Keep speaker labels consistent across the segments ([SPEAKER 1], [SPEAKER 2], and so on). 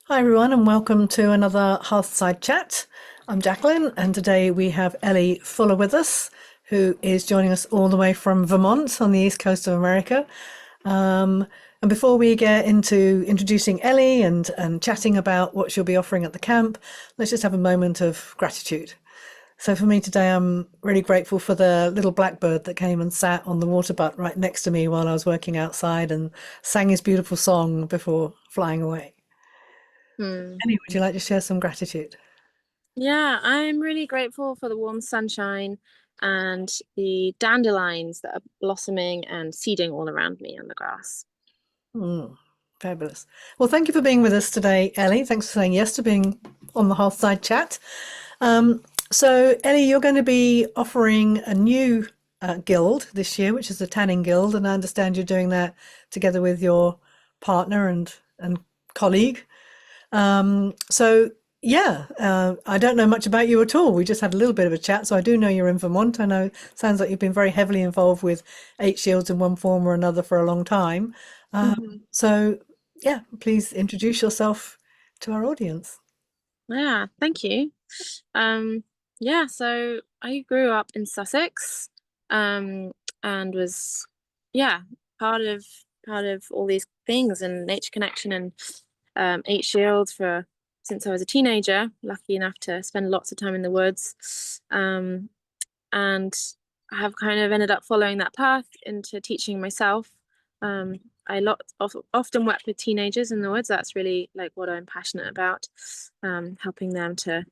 [SPEAKER 1] Hi everyone and welcome to another Hearthside chat. I'm Jacqueline and today we have Ellie Fuller with us, who is joining us all the way from Vermont on the east coast of America. Um, and before we get into introducing Ellie and chatting about what she'll be offering at the camp, let's just have a moment of gratitude. So for me today, I'm really grateful for the little blackbird that came and sat on the water butt right next to me while I was working outside and sang his beautiful song before flying away.
[SPEAKER 2] Hmm.
[SPEAKER 1] Annie, would you like to share some gratitude?
[SPEAKER 2] Yeah, I'm really grateful for the warm sunshine and the dandelions that are blossoming and seeding all around me on the grass.
[SPEAKER 1] Mm, fabulous. Well, thank you for being with us today, Ellie. Thanks for saying yes to being on the Hearthside chat. So, Ellie, you're going to be offering a new guild this year, which is the Tanning Guild, and I understand you're doing that together with your partner and colleague. So yeah, I don't know much about you at all. We just had a little bit of a chat, so I do know you're in Vermont. I know sounds like you've been very heavily involved with eight shields in one form or another for a long time.
[SPEAKER 2] Hmm.
[SPEAKER 1] So yeah, please introduce yourself to our audience.
[SPEAKER 2] Yeah, thank you. Um, yeah, so I grew up in Sussex, um, and was yeah, part of part of all these things and Nature Connection and Eight Shields for since I was a teenager, lucky enough to spend lots of time in the woods. And I have kind of ended up following that path into teaching myself. Um, often work with teenagers in the woods. That's really like what I'm passionate about, helping them to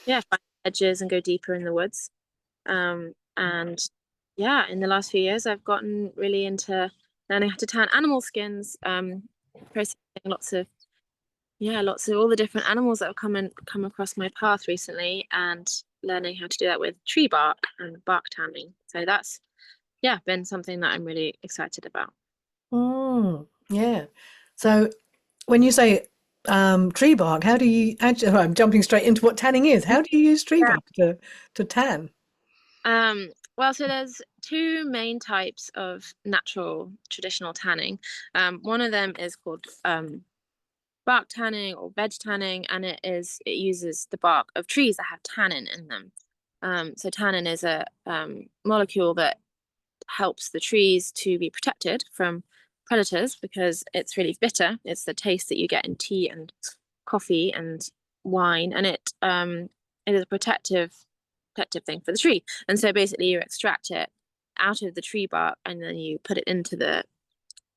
[SPEAKER 2] find edges and go deeper in the woods. And yeah, in the last few years, I've gotten really into learning how to tan animal skins, processing lots of all the different animals that have come across my path recently, and learning how to do that with tree bark and bark tanning. So that's been something that I'm really excited about.
[SPEAKER 1] Yeah. So when you say tree bark, how do you actually, I'm jumping straight into what tanning is. How do you use tree
[SPEAKER 2] Yeah.
[SPEAKER 1] bark to tan?
[SPEAKER 2] Well, so there's two main types of natural traditional tanning. One of them is called bark tanning or veg tanning, and it uses the bark of trees that have tannin in them. So tannin is a molecule that helps the trees to be protected from predators because it's really bitter. It's the taste that you get in tea and coffee and wine, and it is a protective thing for the tree. And so basically, you extract it out of the tree bark and then you put it into the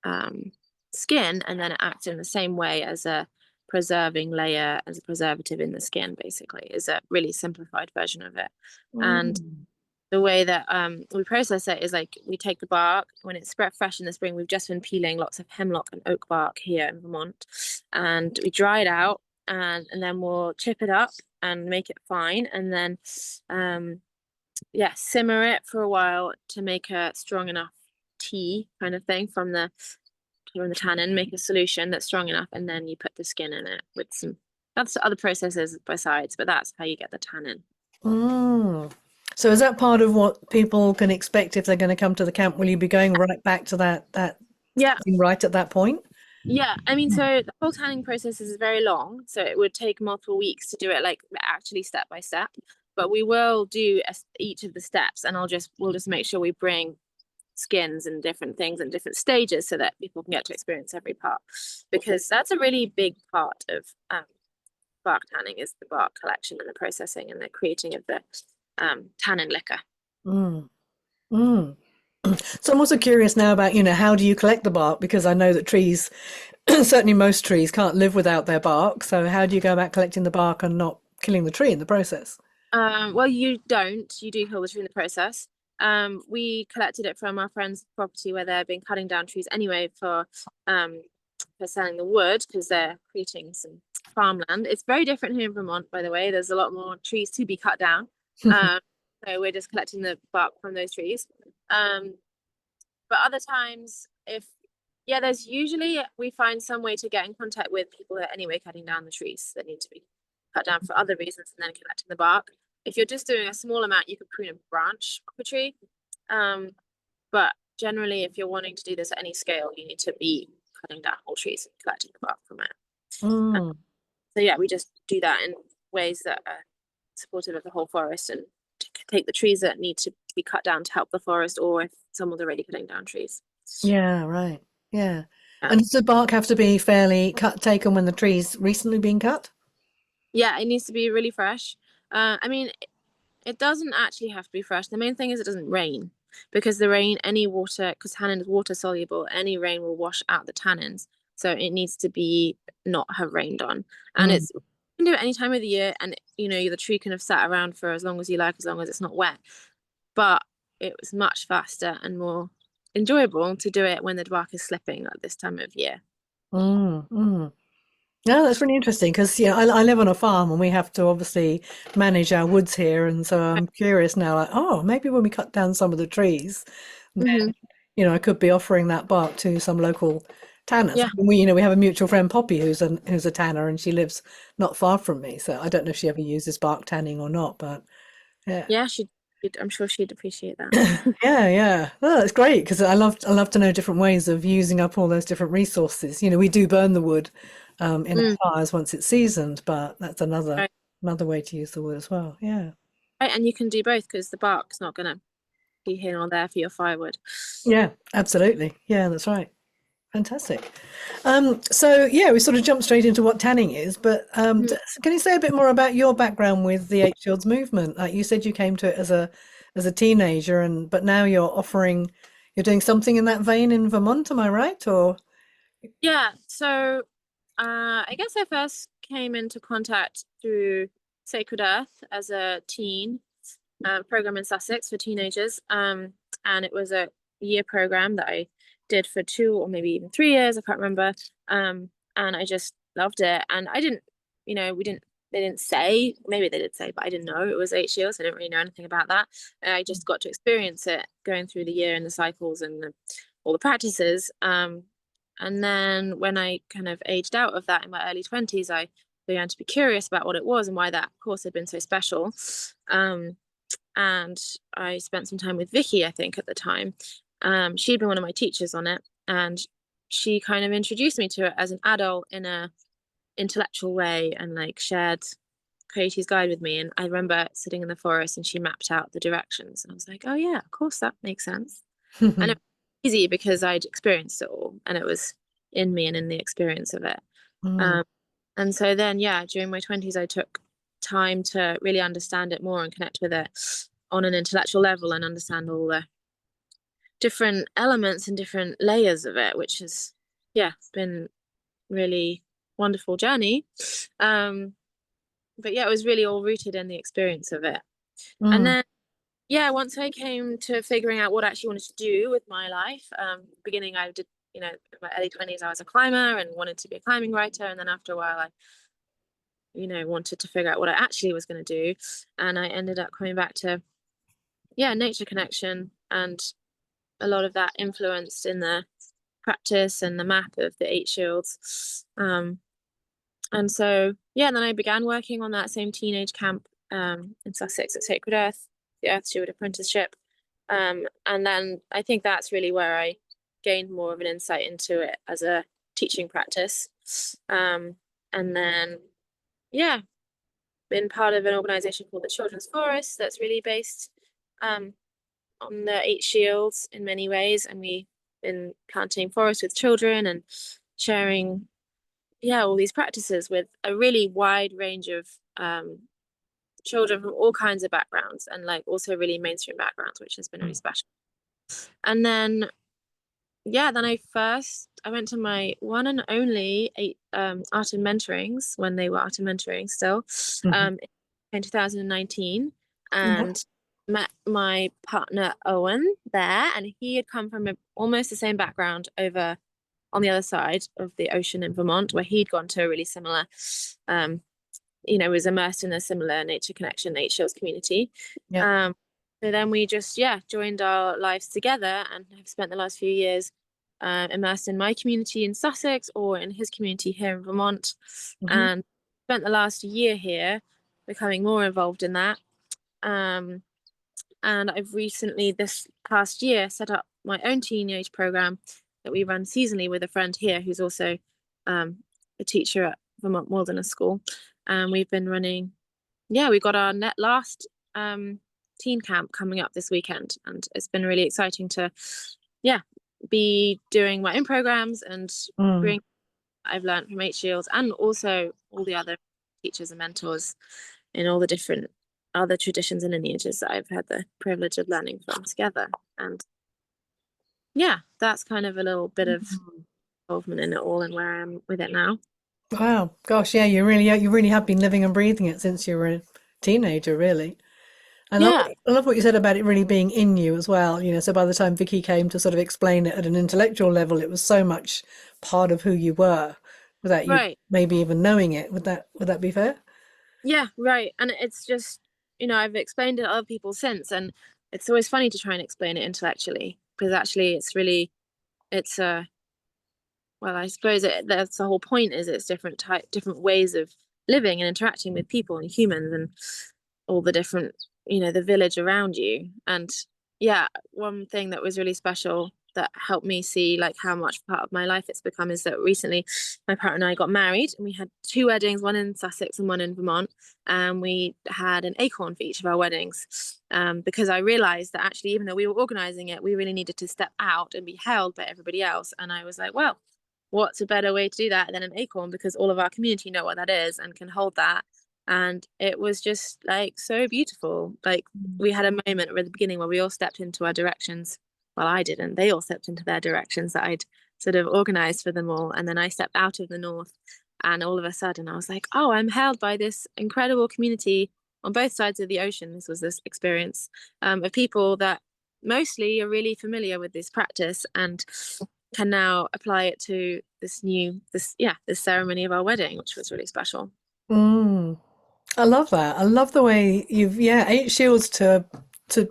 [SPEAKER 2] um, skin, and then it acts in the same way as a preserving layer, as a preservative in the skin. Basically, is a really simplified version of it. And
[SPEAKER 1] Mm.
[SPEAKER 2] the way that we process it is like we take the bark when it's spread fresh in the spring. We've just been peeling lots of hemlock and oak bark here in Vermont, and we dry it out, and then we'll chip it up and make it fine, and then um, simmer it for a while to make a strong enough tea kind of thing from the tannin. Make a solution that's strong enough, and then you put the skin in it with some. That's other processes besides, but that's how you get the tannin.
[SPEAKER 1] Mm. So is that part of what people can expect if they're going to come to the camp? Will you be going right back to that
[SPEAKER 2] Yeah,
[SPEAKER 1] thing right at that point?
[SPEAKER 2] yeah. I mean, so the whole tanning process is very long, so it would take multiple weeks to do it, like actually step by step. But we will do each of the steps, and we'll just make sure we bring skins and different things and different stages so that people can get to experience every part, because that's a really big part of bark tanning is the bark collection and the processing and the creating of the tannin liquor.
[SPEAKER 1] Mm. Mm. So I'm also curious now about, how do you collect the bark? Because I know that trees, certainly most trees, can't live without their bark. So how do you go about collecting the bark and not killing the tree in the process?
[SPEAKER 2] Well, you do kill the tree in the process. We collected it from our friend's property where they've been cutting down trees anyway um, for selling the wood because they're creating some farmland. It's very different here in Vermont, by the way. There's a lot more trees to be cut down. Um, so we're just collecting the bark from those trees. Um, but other times, there's usually we find some way to get in contact with people that are anyway cutting down the trees that need to be cut down for other reasons and then collecting the bark. If you're just doing a small amount, you could prune a branch of a tree. Um, but generally, if you're wanting to do this at any scale, you need to be cutting down whole trees and collecting the bark from it.
[SPEAKER 1] Mm.
[SPEAKER 2] So yeah, we just do that in ways that are supportive of the whole forest, and take the trees that need to be cut down to help the forest, or if someone's already cutting down trees.
[SPEAKER 1] Yeah, right. Yeah.
[SPEAKER 2] Yeah.
[SPEAKER 1] And does the bark have to be fairly taken when the tree's recently been cut?
[SPEAKER 2] Yeah, it needs to be really fresh. I mean, it doesn't actually have to be fresh. The main thing is it doesn't rain, because the rain, any water, because tannin is water soluble, any rain will wash out the tannins. So it needs to be not have rained on. And
[SPEAKER 1] Mm.
[SPEAKER 2] it's, you can do it any time of the year, and the tree can have sat around for as long as you like, as long as it's not wet. But it was much faster and more enjoyable to do it when the bark is slipping at this time of year.
[SPEAKER 1] Mm. Mm. No, that's really interesting because I live on a farm and we have to obviously manage our woods here, and so I'm curious now, like, oh, maybe when we cut down some of the trees,
[SPEAKER 2] Hmm.
[SPEAKER 1] then I could be offering that bark to some local tanners.
[SPEAKER 2] Yeah,
[SPEAKER 1] We have a mutual friend, Poppy, who's a tanner, and she lives not far from me. So I don't know if she ever uses bark tanning or not, but yeah.
[SPEAKER 2] yeah, I'm sure she'd appreciate that.
[SPEAKER 1] Yeah, yeah. Oh, that's great because I love to know different ways of using up all those different resources. We do burn the wood in
[SPEAKER 2] Mm,
[SPEAKER 1] our fires once it's seasoned, but that's another
[SPEAKER 2] right,
[SPEAKER 1] another way to use the wood as well. Yeah.
[SPEAKER 2] right, and you can do both because the bark's not gonna be here or there for your firewood.
[SPEAKER 1] Yeah, absolutely. Yeah, that's right. Fantastic. So yeah, we sort of jumped straight into what tanning is, but
[SPEAKER 2] Mm.
[SPEAKER 1] can you say a bit more about your background with the Eight Shields movement? Like you said, you came to it as a teenager, but now you're doing something in that vein in Vermont. Am I right? Or
[SPEAKER 2] Yeah, so I guess I first came into contact through Sacred Earth as a teen program in Sussex for teenagers. And it was a year program that I did for 2 or maybe even 3 years. I can't remember. And I just loved it. And I didn't, they didn't say, maybe they did say, but I didn't know it was 8 Shields. I didn't really know anything about that. I just got to experience it going through the year and the cycles and all the practices. And then when I kind of aged out of that in my early 20s, I began to be curious about what it was and why that course had been so special. And I spent some time with Vicky, I think, at the time. She'd been one of my teachers on it, and she kind of introduced me to it as an adult in a intellectual way, and like shared Coyote's guide with me. And I remember sitting in the forest and she mapped out the directions, and I was like, oh yeah, of course that makes sense. And it was easy because I'd experienced it all, and it was in me and in the experience of it.
[SPEAKER 1] Mm,
[SPEAKER 2] Um, and so then, yeah, during my 20s, I took time to really understand it more and connect with it on an intellectual level and understand all the different elements and different layers of it, which has, yeah, been really wonderful journey. Um, but yeah, it was really all rooted in the experience of it. And
[SPEAKER 1] mm,
[SPEAKER 2] then, yeah, once I came to figuring out what I actually wanted to do with my life, beginning I did, in my early 20s, I was a climber and wanted to be a climbing writer. And then after a while, I wanted to figure out what I actually was going to do. And I ended up coming back to, yeah, nature connection. And a lot of that influenced in the practice and the map of the 8 Shields. And so, yeah, then I began working on that same teenage camp in Sussex at Sacred Earth, the Earth Steward Apprenticeship. And then I think that's really where I gained more of an insight into it as a teaching practice. And then, yeah, been part of an organization called the Children's Forest that's really based on the 8 Shields in many ways. And we've been planting forests with children and sharing, yeah, all these practices with a really wide range of children from all kinds of backgrounds, and like also really mainstream backgrounds, which has been really
[SPEAKER 1] mm,
[SPEAKER 2] special. And then, yeah, then I went to my one and only art and mentorings when they were art and mentoring still,
[SPEAKER 1] mhm.
[SPEAKER 2] in 2019,
[SPEAKER 1] Yeah.
[SPEAKER 2] and met my partner Owen there, and he had come from almost the same background over on the other side of the ocean in Vermont, where he'd gone to a really similar, was immersed in a similar nature connection, 8 Shields community.
[SPEAKER 1] Yeah.
[SPEAKER 2] Um, so then we just, yeah, joined our lives together and have spent the last few years immersed in my community in Sussex or in his community here in Vermont,
[SPEAKER 1] Hmm.
[SPEAKER 2] and spent the last year here becoming more involved in that. Um, and I've recently, this past year, set up my own teenage program that we run seasonally with a friend here who's also a teacher at Vermont Wilderness School, and we've been running. Yeah, we got our last teen camp coming up this weekend, and it's been really exciting to, yeah, be doing my own programs and
[SPEAKER 1] Mm.
[SPEAKER 2] bring what I've learned from H Shields and also all the other teachers and mentors in all the different other traditions and lineages that I've had the privilege of learning from together. And yeah, that's kind of a little bit of involvement in it all and where I am with it now.
[SPEAKER 1] Wow, gosh, yeah, you really have been living and breathing it since you were a teenager, really. And
[SPEAKER 2] Yeah,
[SPEAKER 1] I love what you said about it really being in you as well. So by the time Vicky came to sort of explain it at an intellectual level, it was so much part of who you were without you
[SPEAKER 2] right.
[SPEAKER 1] maybe even knowing it. Would that be fair?
[SPEAKER 2] Yeah, right. And it's just, I've explained it to other people since, and it's always funny to try and explain it intellectually because actually it's well, I suppose that's the whole point is it's different ways of living and interacting with people and humans and all the different, the village around you. And yeah, one thing that was really special that helped me see like how much part of my life it's become is that recently my partner and I got married and we had two weddings, one in Sussex and one in Vermont. And we had an acorn for each of our weddings because I realized that actually, even though we were organizing it, we really needed to step out and be held by everybody else. And I was like, well, what's a better way to do that than an acorn, because all of our community know what that is and can hold that. And it was just like so beautiful. Like we had a moment at the beginning where we all stepped into our directions. Well, I didn't, they all stepped into their directions that I'd sort of organized for them all, and then I stepped out of the north, and all of a sudden I was like, oh, I'm held by this incredible community on both sides of the ocean. This was this experience of people that mostly are really familiar with this practice and can now apply it to this ceremony of our wedding, which was really special.
[SPEAKER 1] Mm. I love that. I love the way you've, yeah, 8 shields to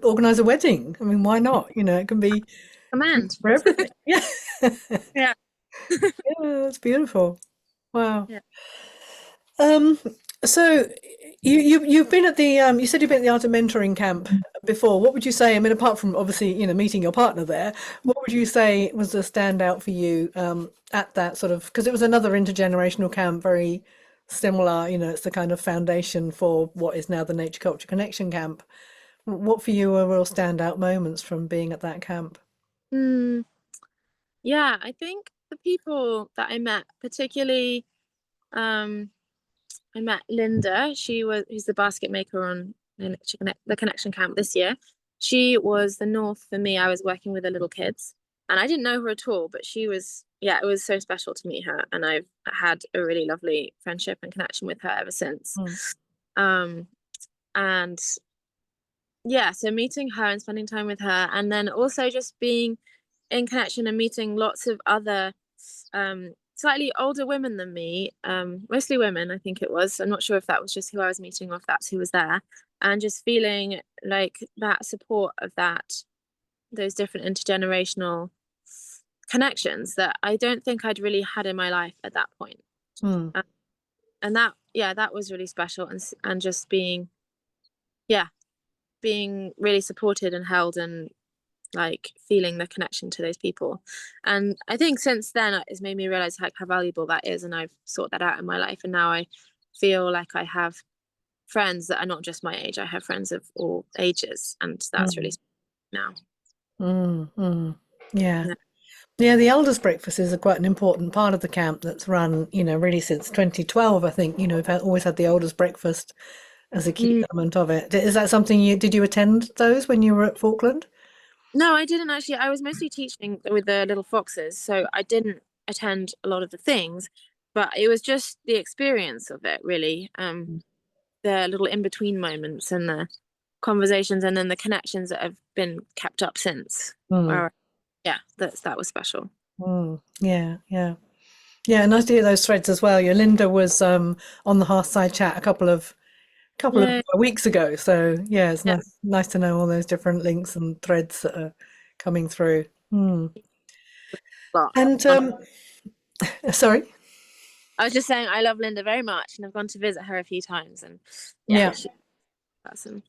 [SPEAKER 1] organize a wedding. I mean, why not? It can be
[SPEAKER 2] Command.
[SPEAKER 1] for everything. Yeah.
[SPEAKER 2] Yeah.
[SPEAKER 1] Yeah, that's beautiful. Wow.
[SPEAKER 2] Yeah.
[SPEAKER 1] Um, so you've been at the you said you've been at the art of mentoring camp before. What would you say? I mean, apart from obviously meeting your partner there, what would you say was the standout for you at that sort of, because it was another intergenerational camp, very similar. It's the kind of foundation for what is now the Nature Culture Connection camp. What for you were real standout moments from being at that camp?
[SPEAKER 2] Mm, yeah, I think the people that I met, particularly, um, I met Linda. Who's the basket maker on the Connection Camp this year. She was the north for me. I was working with the little kids, and I didn't know her at all, but she was. Yeah, it was so special to meet her, and I've had a really lovely friendship and connection with her ever since.
[SPEAKER 1] Mm.
[SPEAKER 2] Um, and yeah, so meeting her and spending time with her, and then also just being in connection and meeting lots of other slightly older women than me, mostly women, I think it was. I'm not sure if that was just who I was meeting or if that's who was there. And just feeling like that support of those different intergenerational connections that I don't think I'd really had in my life at that point.
[SPEAKER 1] Mm.
[SPEAKER 2] Um, and that, yeah, that was really special. And just yeah, being really supported and held and like feeling the connection to those people. And I think since then it's made me realize how valuable that is, and I've sought that out in my life, and now I feel like I have friends that are not just my age. I have friends of all ages, and that's really
[SPEAKER 1] Mm.
[SPEAKER 2] now.
[SPEAKER 1] Mm. Mm. Yeah.
[SPEAKER 2] Yeah.
[SPEAKER 1] Yeah, the Elders Breakfast is quite an important part of the camp that's run, really since 2012, I think. We've always had the Elders Breakfast as a key
[SPEAKER 2] Mm.
[SPEAKER 1] element of it. Is that something did you attend those when you were at Falkland?
[SPEAKER 2] No, I didn't actually. I was mostly teaching with the little foxes, so I didn't attend a lot of the things, but it was just the experience of it, really. The little in-between moments and the conversations and then the connections that have been kept up since.
[SPEAKER 1] Mm.
[SPEAKER 2] Where, yeah, that was special.
[SPEAKER 1] Mm. Yeah, yeah. Yeah, nice to hear those threads as well. Yeah, Linda was on the Hearthside chat a couple of
[SPEAKER 2] Yeah,
[SPEAKER 1] weeks ago. So yeah, it's
[SPEAKER 2] yeah,
[SPEAKER 1] nice to know all those different links and threads that are coming through. Mm.
[SPEAKER 2] lot.
[SPEAKER 1] And sorry.
[SPEAKER 2] I was just saying I love Linda very much, and I've gone to visit her a few times, and yeah,
[SPEAKER 1] Yeah.
[SPEAKER 2] she's a person.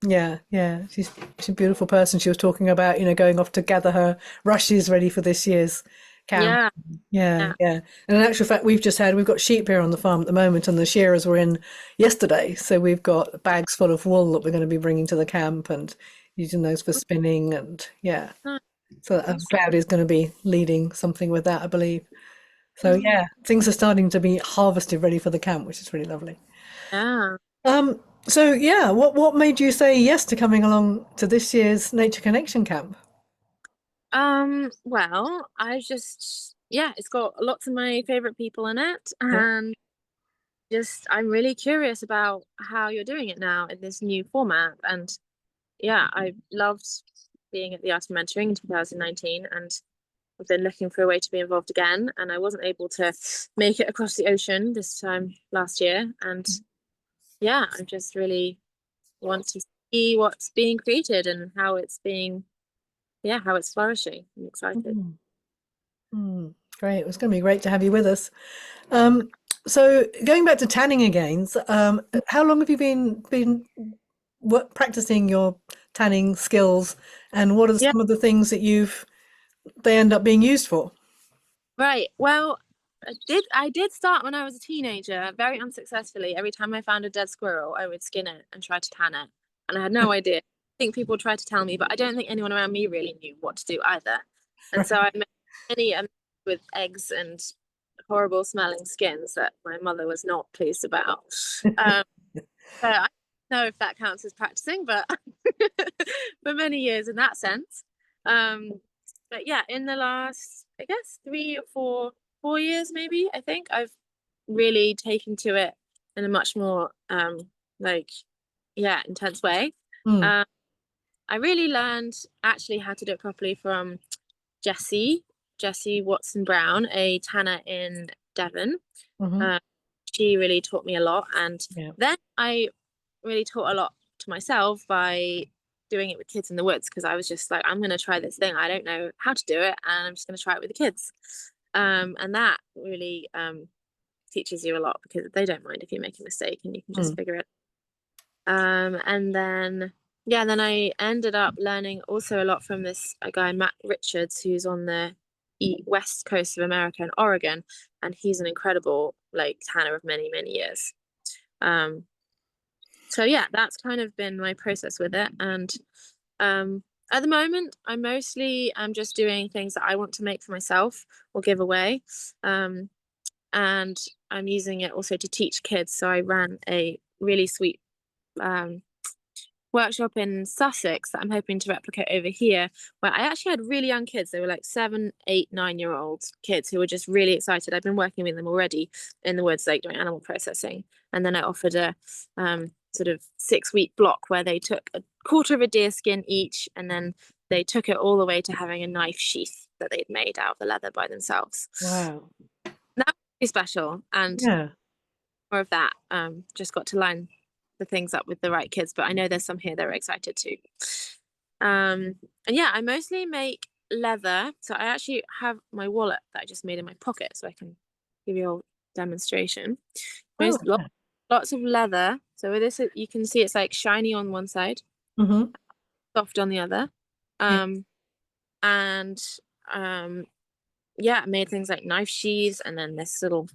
[SPEAKER 1] Yeah, yeah, she's a beautiful person. She was talking about, going off to gather her rushes ready for this year's camp.
[SPEAKER 2] Yeah.
[SPEAKER 1] Yeah,
[SPEAKER 2] Yeah.
[SPEAKER 1] yeah. And in actual fact, we've got sheep here on the farm at the moment, and the shearers were in yesterday. So we've got bags full of wool that we're going to be bringing to the camp and using those for spinning. And yeah,
[SPEAKER 2] Nice.
[SPEAKER 1] so
[SPEAKER 2] Awesome.
[SPEAKER 1] Cloud is going to be leading something with that, I believe. So
[SPEAKER 2] Mm.
[SPEAKER 1] yeah, things are starting to be harvested ready for the camp, which is really lovely.
[SPEAKER 2] Yeah.
[SPEAKER 1] So yeah, what made you say yes to coming along to this year's Nature Connection camp?
[SPEAKER 2] Well, I just, yeah, it's got lots of my favorite people in it,
[SPEAKER 1] Yeah.
[SPEAKER 2] and just I'm really curious about how you're doing it now in this new format. And yeah, I loved being at the Art of Mentoring in 2019, and I've been looking for a way to be involved again, and I wasn't able to make it across the ocean this time last year. And yeah, I just really want to see what's being created and how it's being, yeah, how it's flourishing. I'm excited.
[SPEAKER 1] Mm, great. It was going to be great to have you with us. Um, so going back to tanning again, how long have you been practicing your tanning skills, and what are
[SPEAKER 2] Yeah.
[SPEAKER 1] some of the things that they end up being used for?
[SPEAKER 2] Right. Well, I did start when I was a teenager, very unsuccessfully. Every time I found a dead squirrel, I would skin it and try to tan it. And I had no idea. I think people tried to tell me, but I don't think anyone around me really knew what to do either. And so I made many with eggs and horrible smelling skins that my mother was not pleased about. Um, so I don't know if that counts as practicing, but for many years in that sense. Um, but yeah, in the last, I guess, 3 or 4 years, maybe, I think I've really taken to it in a much more like, yeah, intense way.
[SPEAKER 1] Mm,
[SPEAKER 2] Um, I really learned actually how to do it properly from Jessie, Jessie Watson Brown, a tanner in Devon.
[SPEAKER 1] hmm.
[SPEAKER 2] Uh, she really taught me a lot, and
[SPEAKER 1] Yeah.
[SPEAKER 2] then I really taught a lot to myself by doing it with kids in the woods, because I was just like, I'm going to try this thing. I don't know how to do it, and I'm just going to try it with the kids. And that really teaches you a lot, because they don't mind if you make a mistake and you can just
[SPEAKER 1] Mm,
[SPEAKER 2] figure it. And then yeah, then I ended up learning also a lot from this a guy Matt Richards, who's on the west coast of America in Oregon, and he's an incredible like tanner of many many years. Um, so yeah, that's kind of been my process with it. And at the moment, I mostly am just doing things that I want to make for myself or give away. Um, and I'm using it also to teach kids. So I ran a really sweet um, workshop in Sussex that I'm hoping to replicate over here, where I actually had really young kids. They were like 7, 8, 9 year old kids who were just really excited. I've been working with them already in the woods, like doing animal processing. And then I offered a sort of 6 week block where they took a quarter of a deer skin each, and then they took it all the way to having a knife sheath that they'd made out of the leather by themselves.
[SPEAKER 1] wow.
[SPEAKER 2] That was really special, and
[SPEAKER 1] Yeah.
[SPEAKER 2] more of that. Just got to line the things up with the right kids, but I know there's some here that are excited too. And yeah, I mostly make leather. So I actually have my wallet that I just made in my pocket, so I can give you a demonstration.
[SPEAKER 1] Oh,
[SPEAKER 2] Lots of leather. So with this, you can see it's like shiny on one side,
[SPEAKER 1] hmm.
[SPEAKER 2] soft on the other.
[SPEAKER 1] Yeah.
[SPEAKER 2] Um, and yeah, I made things like knife sheaths, and then this little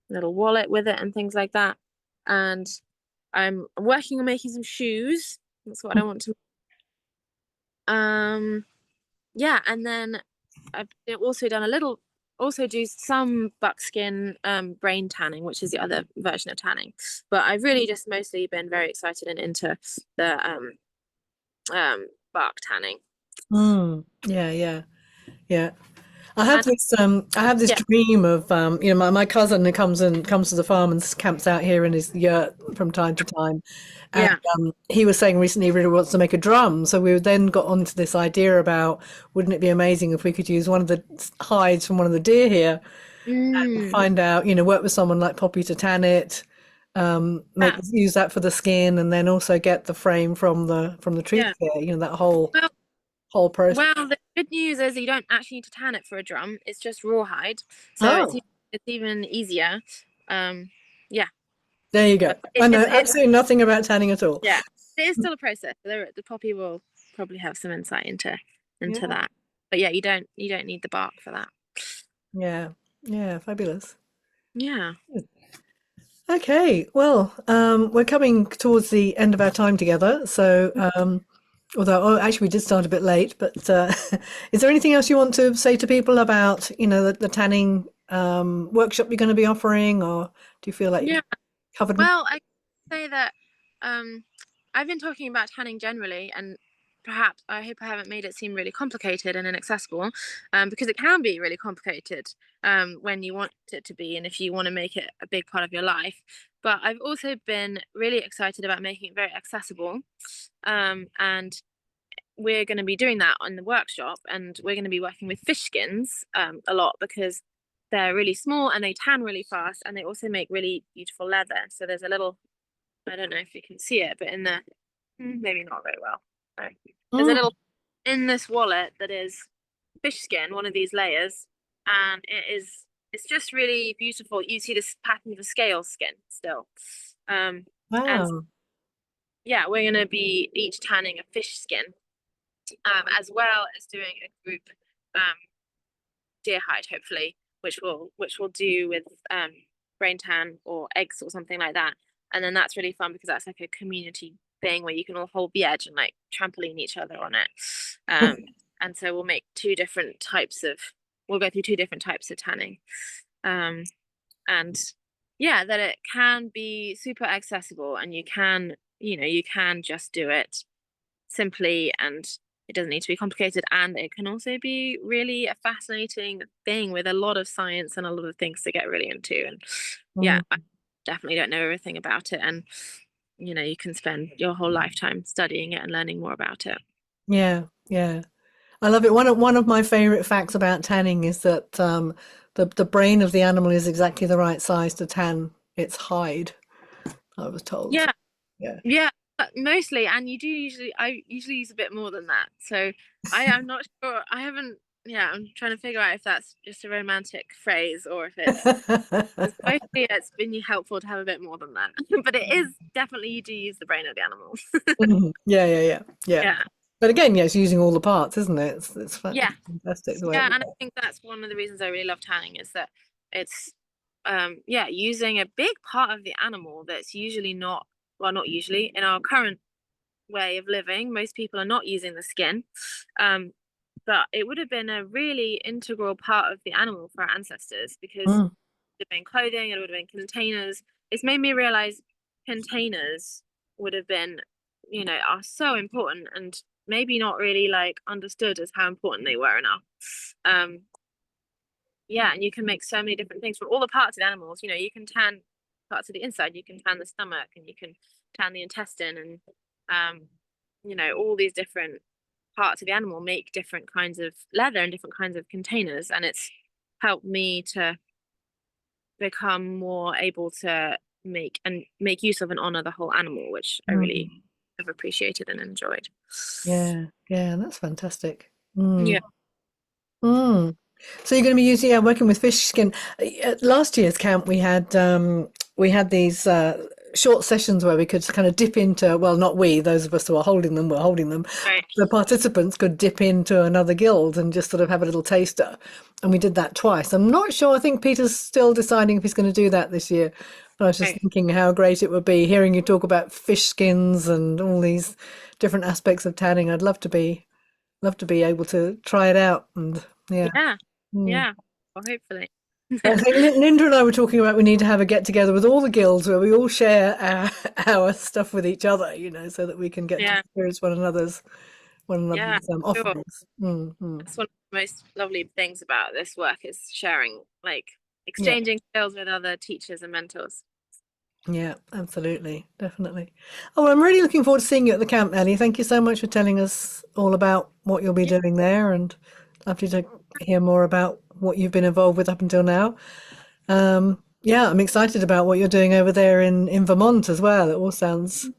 [SPEAKER 2] wallet with it and things like that. And I'm working on making some shoes. That's what I want to. Yeah, and then I've also done a little, also do some buckskin brain tanning, which is the other version of tanning. But I've really just mostly been very excited and into the bark tanning.
[SPEAKER 1] Mm, yeah, yeah, yeah.
[SPEAKER 2] And
[SPEAKER 1] I have this
[SPEAKER 2] yeah,
[SPEAKER 1] dream of my cousin who comes to the farm and camps out here in his yurt from time to time, and
[SPEAKER 2] yeah.
[SPEAKER 1] he was saying recently he really wants to make a drum. So we then got onto this idea about wouldn't it be amazing if we could use one of the hides from one of the deer here and
[SPEAKER 2] Mm,
[SPEAKER 1] find out, work with someone like Poppy to tan it, make
[SPEAKER 2] yeah,
[SPEAKER 1] use that for the skin, and then also get the frame from the trees
[SPEAKER 2] yeah.
[SPEAKER 1] here. That whole process.
[SPEAKER 2] Well, the good news is you don't actually need to tan it for a drum. It's just rawhide, so
[SPEAKER 1] Oh,
[SPEAKER 2] it's even easier. Yeah,
[SPEAKER 1] there you go.
[SPEAKER 2] but
[SPEAKER 1] I know
[SPEAKER 2] it's
[SPEAKER 1] absolutely nothing about tanning at all.
[SPEAKER 2] yeah, it is still a process. The poppy will probably have some insight into
[SPEAKER 1] Yeah.
[SPEAKER 2] that. But yeah, you don't need the bark for that.
[SPEAKER 1] Yeah. Yeah. Fabulous.
[SPEAKER 2] Yeah.
[SPEAKER 1] Okay, well, we're coming towards the end of our time together. So, although actually we did start a bit late, but is there anything else you want to say to people about, the tanning workshop you're going to be offering, or do you feel like you've
[SPEAKER 2] Yeah.
[SPEAKER 1] covered?
[SPEAKER 2] Well, I say that um, I've been talking about tanning generally, and perhaps I hope I haven't made it seem really complicated and inaccessible, because it can be really complicated when you want it to be, and if you want to make it a big part of your life. But I've also been really excited about making it very accessible, and we're going to be doing that on the workshop, and we're going to be working with fish skins a lot because they're really small and they tan really fast, and they also make really beautiful leather. So there's a little, I don't know if you can see it, but in the maybe not very well. No. There's a
[SPEAKER 1] Mm,
[SPEAKER 2] little in this wallet that is fish skin, one of these layers, and it's just really beautiful. You see this pattern of a scale skin still. And
[SPEAKER 1] wow.
[SPEAKER 2] yeah, we're gonna be each tanning a fish skin, as well as doing a group um deer hide, hopefully, which we'll do with brain tan or eggs or something like that. And then that's really fun because that's like a community thing where you can all hold the edge and like trampoline each other on it. Um, and so we'll go through two different types of tanning. Um, and yeah, that it can be super accessible, and you can just do it simply, and it doesn't need to be complicated, and it can also be really a fascinating thing with a lot of science and a lot of things to get really into. And yeah,
[SPEAKER 1] Mm,
[SPEAKER 2] I definitely don't know everything about it, and you can spend your whole lifetime studying it and learning more about it.
[SPEAKER 1] yeah, yeah. I love it. One of my favorite facts about tanning is that the brain of the animal is exactly the right size to tan its hide, I was told.
[SPEAKER 2] Yeah,
[SPEAKER 1] Yeah.
[SPEAKER 2] yeah, mostly. And I usually use a bit more than that, so I'm not sure. I haven't. Yeah, I'm trying to figure out if that's just a romantic phrase or if it's mostly it's been helpful to have a bit more than that. But it is definitely, you do use the brain of the animals.
[SPEAKER 1] Mhm. Yeah, yeah, yeah, yeah.
[SPEAKER 2] Yeah.
[SPEAKER 1] But again, yeah, it's using all the parts, isn't it? It's
[SPEAKER 2] Yeah.
[SPEAKER 1] fantastic the way it
[SPEAKER 2] Yeah, and I
[SPEAKER 1] works.
[SPEAKER 2] think that's one of the reasons I really love tanning, is that it's yeah, using a big part of the animal that's usually not, well, not usually in our current way of living, most people are not using the skin. Um, but it would have been a really integral part of the animal for our ancestors, because
[SPEAKER 1] Mm,
[SPEAKER 2] have been clothing, it would have been containers. It's made me realize containers would have been, are so important, and maybe not really like understood as how important they were enough. Um, yeah, and you can make so many different things from all the parts of the animals. You can tan parts of the inside, you can tan the stomach, and you can tan the intestine, and all these different parts of the animal make different kinds of leather and different kinds of containers, and it's helped me to become more able to make use of and honor the whole animal, which I really
[SPEAKER 1] mm.
[SPEAKER 2] have appreciated and enjoyed.
[SPEAKER 1] Yeah, yeah, that's fantastic. Mm,
[SPEAKER 2] Yeah.
[SPEAKER 1] mm. So you're going to be using, yeah, working with fish skin. At last year's camp, we had these short sessions where we could kind of dip into, well, not we, those of us who are holding them, were holding them.
[SPEAKER 2] Right.
[SPEAKER 1] The participants could dip into another guild and just sort of have a little taster. And we did that twice. I'm not sure. I think Peter's still deciding if he's going to do that this year. But I was just
[SPEAKER 2] Right.
[SPEAKER 1] thinking how great it would be hearing you talk about fish skins and all these different aspects of tanning. I'd love to be able to try it out. And yeah.
[SPEAKER 2] Yeah.
[SPEAKER 1] Mm.
[SPEAKER 2] Yeah. Well, hopefully.
[SPEAKER 1] I think Linda and I were talking about we need to have a get together with all the guilds where we all share our stuff with each other, so that we can get to
[SPEAKER 2] Yeah.
[SPEAKER 1] experience one
[SPEAKER 2] Yeah.
[SPEAKER 1] another's
[SPEAKER 2] Sure.
[SPEAKER 1] offerings. Mm.
[SPEAKER 2] That's one of the most lovely things about this work, is sharing, like
[SPEAKER 1] Yeah,
[SPEAKER 2] exchanging skills with other teachers and mentors.
[SPEAKER 1] yeah, absolutely, definitely. Oh, I'm really looking forward to seeing you at the camp, Ellie. Thank you so much for telling us all about what you'll be
[SPEAKER 2] Yeah.
[SPEAKER 1] doing there, and lovely to hear more about what you've been involved with up until now. Yeah, I'm excited about what you're doing over there in Vermont as well. It all sounds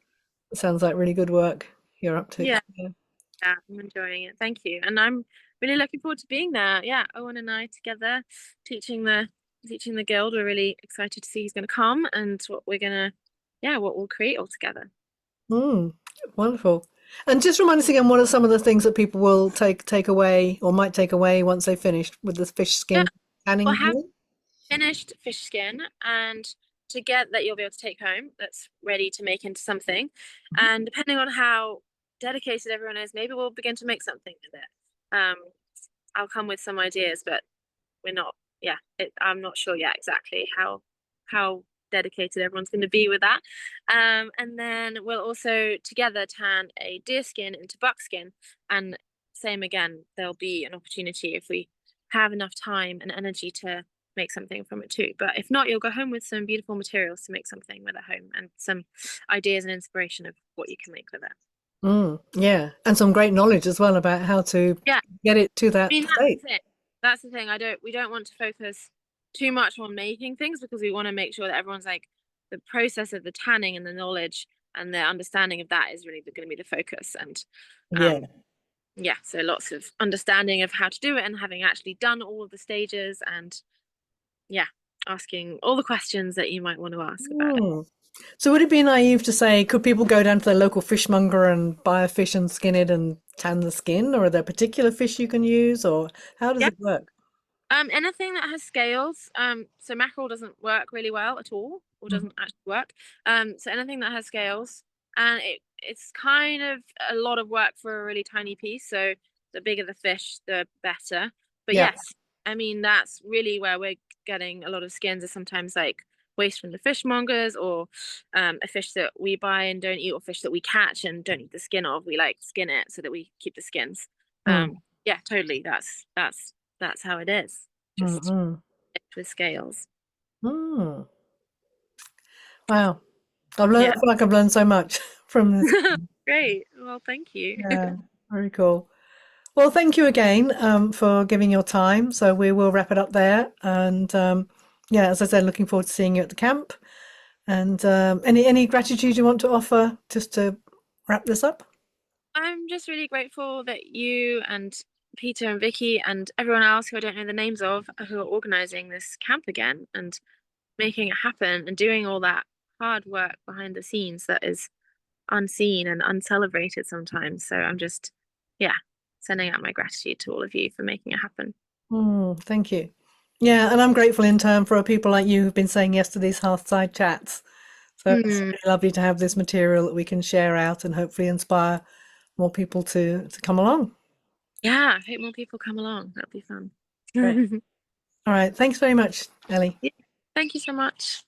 [SPEAKER 1] like really good work you're up to.
[SPEAKER 2] Yeah.
[SPEAKER 1] Yeah.
[SPEAKER 2] Yeah, I'm enjoying it. Thank you. And I'm really looking forward to being there. Yeah, Owen and I together teaching the guild. We're really excited to see who's gonna come and what we'll create all together.
[SPEAKER 1] Mm, wonderful. And just remind us again, what are some of the things that people will take away or might take away once they finish with the fish
[SPEAKER 2] Yeah.
[SPEAKER 1] skin? tanning
[SPEAKER 2] We'll have
[SPEAKER 1] gear?
[SPEAKER 2] finished fish skin and to get that you'll be able to take home that's ready to make into something. And depending on how dedicated everyone is, maybe we'll begin to make something with it. I'll come with some ideas, but we're not, yeah, I'm not sure yet exactly how dedicated everyone's going to be with that. And then we'll also together tan a deer skin into buckskin, and same again, there'll be an opportunity if we have enough time and energy to make something from it too. But if not, you'll go home with some beautiful materials to make something with at home and some ideas and inspiration of what you can make with it.
[SPEAKER 1] Yeah, and some great knowledge as well about how to
[SPEAKER 2] Yeah,
[SPEAKER 1] get it to
[SPEAKER 2] I
[SPEAKER 1] that
[SPEAKER 2] mean
[SPEAKER 1] state.
[SPEAKER 2] that's the thing. We don't want to focus too much on making things because we want to make sure that everyone's like the process of the tanning and the knowledge and the understanding of that is really going to be the focus. And
[SPEAKER 1] Yeah.
[SPEAKER 2] um yeah, so lots of understanding of how to do it and having actually done all of the stages and yeah, asking all the questions that you might want to ask about it.
[SPEAKER 1] Mm. So would it be naive to say, could people go down to their local fishmonger and buy a fish and skin it and tan the skin, or are there particular fish you can use, or how does
[SPEAKER 2] Yeah.
[SPEAKER 1] it work?
[SPEAKER 2] Anything that has scales, so mackerel doesn't work really well at all, or
[SPEAKER 1] Mhm.
[SPEAKER 2] doesn't actually work. So anything that has scales, and it's kind of a lot of work for a really tiny piece. So the bigger the fish, the better. But
[SPEAKER 1] Yeah.
[SPEAKER 2] yes, I mean that's really where we're getting a lot of skins are sometimes like waste from the fishmongers, or a fish that we buy and don't eat, or fish that we catch and don't eat the skin of. We like skin it so that we keep the skins.
[SPEAKER 1] Mm.
[SPEAKER 2] Yeah, totally. That's how it is. Just
[SPEAKER 1] Mm-mm.
[SPEAKER 2] with scales.
[SPEAKER 1] Mm. Wow. I've learned,
[SPEAKER 2] Yeah.
[SPEAKER 1] I feel like I've learned so much from this.
[SPEAKER 2] Great. Well, thank you.
[SPEAKER 1] Yeah, very cool. Well, thank you again for giving your time. So we will wrap it up there. And yeah, as I said, looking forward to seeing you at the camp. And any gratitude you want to offer just to wrap this up?
[SPEAKER 2] I'm just really grateful that you and Peter and Vicky and everyone else who I don't know the names of who are organizing this camp again and making it happen and doing all that hard work behind the scenes that is unseen and uncelebrated sometimes. So I'm just, yeah, sending out my gratitude to all of you for making it happen.
[SPEAKER 1] Thank you. Yeah, and I'm grateful in turn for people like you who've been saying yes to these Hearthside chats. So it's
[SPEAKER 2] Mm,
[SPEAKER 1] really lovely to have this material that we can share out and hopefully inspire more people to come along.
[SPEAKER 2] yeah, I hope more people come along. That'll be fun.
[SPEAKER 1] Great. All right. Thanks very much, Ellie.
[SPEAKER 2] Yeah, thank you so much.